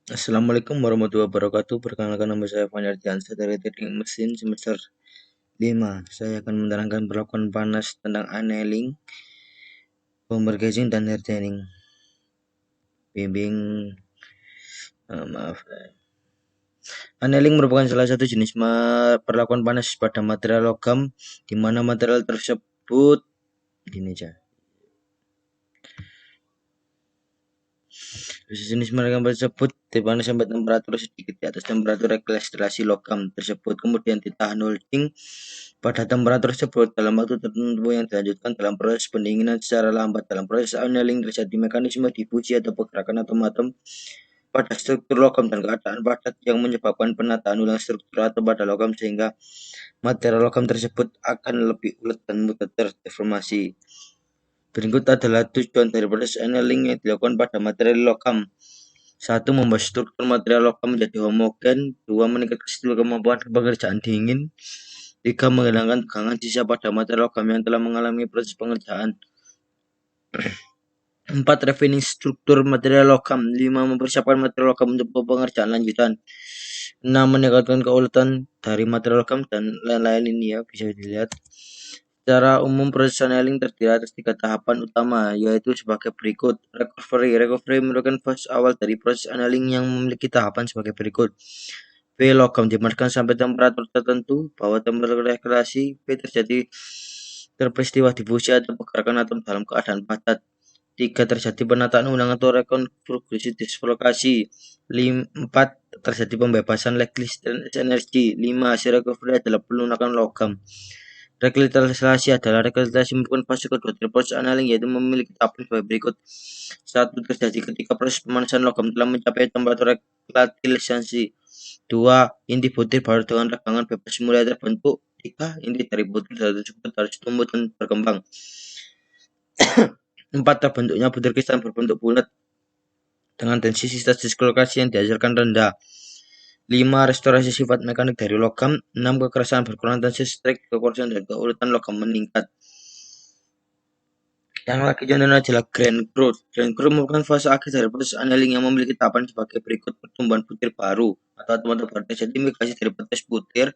Assalamualaikum warahmatullahi wabarakatuh. Perkenalkan nama saya Fani Ardiansyah dari Teknik Mesin semester 5. Saya akan menerangkan perlakuan panas tentang annealing, bomber gauging, dan hardening. Maaf. Annealing merupakan salah satu jenis perlakuan panas pada material logam, di mana material tersebut jenis mereka tersebut dipanas sampai temperatur sedikit di atas temperatur restorasi logam tersebut, kemudian ditahan holding pada temperatur tersebut dalam waktu tertentu yang dilanjutkan dalam proses pendinginan secara lambat. Dalam proses annealing terjadi mekanisme difusi atau pergerakan atom-atom pada struktur logam dan keadaan padat yang menyebabkan penataan ulang struktur atau pada logam sehingga material logam tersebut akan lebih ulet dan mudah terdeformasi. Berikut adalah tujuan dari proses annealing yang dilakukan pada material logam. 1. Membuat struktur material logam menjadi homogen. 2. Meningkatkan kemampuan pengerjaan dingin. 3. Menghilangkan tegangan sisa pada material logam yang telah mengalami proses pengerjaan. 4. Refining struktur material logam. 5. Mempersiapkan material logam untuk pengerjaan lanjutan. 6. Meningkatkan keuletan dari material logam dan lain-lain. Ini ya bisa dilihat. Secara umum proses annealing terdiri atas 3 tahapan utama, yaitu sebagai berikut. Recovery merupakan fase awal dari proses annealing yang memiliki tahapan sebagai berikut. B. Logam dipanaskan sampai temperatur tertentu. Bahwa temperatur restorasi. B. Terperistiwa difusi atau pergerakan atom dalam keadaan padat. 3. Terjadi penataan ulang atau rekonfigurasi dislokasi. 4. Terjadi pembebasan Lagrange energi. 5. Hasil recovery adalah pelunakan logam. Rekapitulasi adalah rekapitulasi merupakan fase kedua dari proses annealing, yaitu memiliki tahapan sebagai berikut. 1. Terjadi ketika proses pemanasan logam telah mencapai temperatur rekapitulasi. 2. Inti butir baru dengan regangan bebas mulai terbentuk. 3. Inti dari butir tersebut harus tumbuh dan berkembang. 4. Terbentuknya butir kristal berbentuk bulat dengan densitas dislokasi yang dihasilkan rendah. 5. Restorasi sifat mekanik dari logam. 6. Kekerasan berkurang dan strik kekuasaan dan keuletan logam meningkat. Yang lagi contohnya adalah grain growth. Grain growth merupakan fase akhir dari proses annealing yang memiliki tahapan sebagai berikut. Pertumbuhan butir baru atau atom-atom baru. Terjadi migrasi dari petis butir.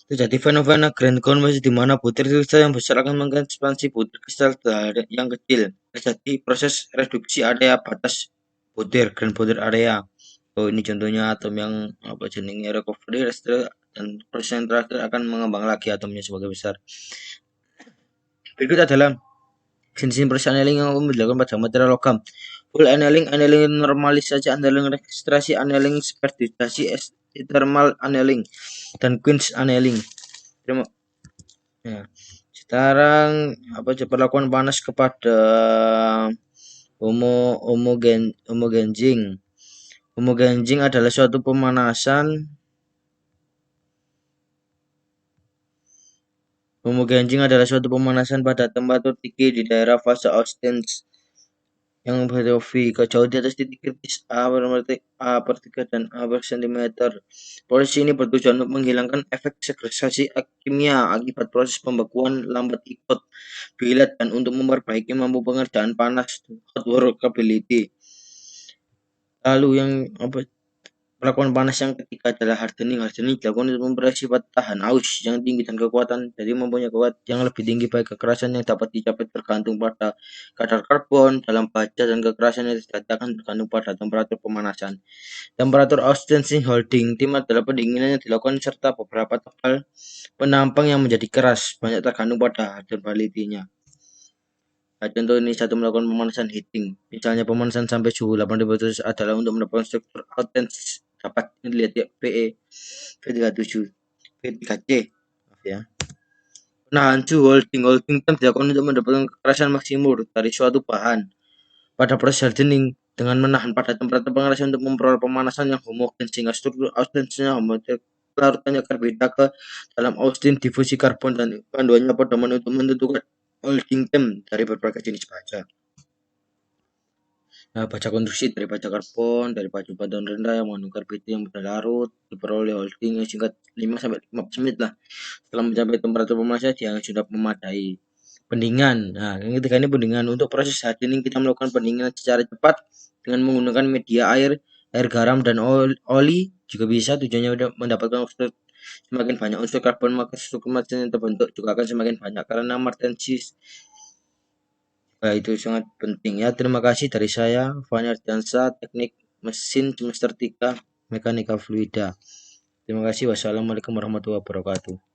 Terjadi fenomena grain conversion di mana butir kristal yang besar akan mengekspansi butir kristal yang kecil. Terjadi proses reduksi area batas butir, grain butir area. Ini contohnya atom yang jenisnya recovery, restore, dan proses yang terakhir akan mengembang lagi atomnya sebagai besar. Berikut adalah jenis proses annealing yang umum dilakukan pada material logam. Full annealing, annealing normalisasi, annealing registrasi, annealing sperdisasi, thermal annealing, dan quench annealing. Ya. Sekarang perlakuan panas kepada homogenzing. Homogenzing adalah suatu pemanasan pada temperatur tinggi di daerah fase Austin yang bergeometri jauh di atas titik kritis A per 3 dan A per cm. Proses ini bertujuan untuk menghilangkan efek segregasi kimia akibat proses pembekuan lambat ikut billet dan untuk memperbaiki mampu pengerjaan panas hot workability. Lalu yang perlakuan panas yang ketiga adalah hardening. Hardening dilakukan untuk memperoleh sifat tahan aus yang tinggi dan kekuatan, jadi mempunyai kekuatan yang lebih tinggi baik kekerasan yang dapat dicapai tergantung pada kadar karbon dalam baja dan kekerasan yang akan tergantung pada temperatur pemanasan. Temperatur Austin holding tim adalah pendinginan yang dilakukan serta beberapa tebal penampang yang menjadi keras, banyak tergantung pada hardenability-nya. Nah, contoh ini satu melakukan pemanasan heating. Misalnya pemanasan sampai suhu 8000 Celcius adalah untuk mendapatkan struktur Austin dapat dilihat ya PE V37 V3C ya. Penahan suhu holding time dilakukan untuk mendapatkan kekerasan maksimum dari suatu bahan. Pada proses hardening dengan menahan pada temperatur pengerasan untuk memperoleh pemanasan yang homogen sehingga struktur Austin-nya homogen. Larutannya berbeda ke dalam Austin difusi karbon dan panduannya pedoman untuk menentukan holding time dari berbagai jenis baja. Baja konstruksi dari baja karbon, dari baja badan rendah yang mengandung karbit yang berlarut, diperoleh holding yang singkat 5-15 menit lah. Setelah mencapai temperatur pemanasan yang sudah memadai. Pendingan. Nah, yang ketiga ini pendingan. Untuk proses hardening kita melakukan pendinginan secara cepat dengan menggunakan media air Air garam dan oli juga bisa, tujuannya mendapatkan unsur semakin banyak unsur karbon, maka struktur yang terbentuk juga akan semakin banyak karena martensi. Itu sangat penting ya. Terima kasih dari saya, Fani Ardiansa, Teknik Mesin semester 3 Mekanika Fluida. Terima kasih. Wassalamualaikum warahmatullahi wabarakatuh.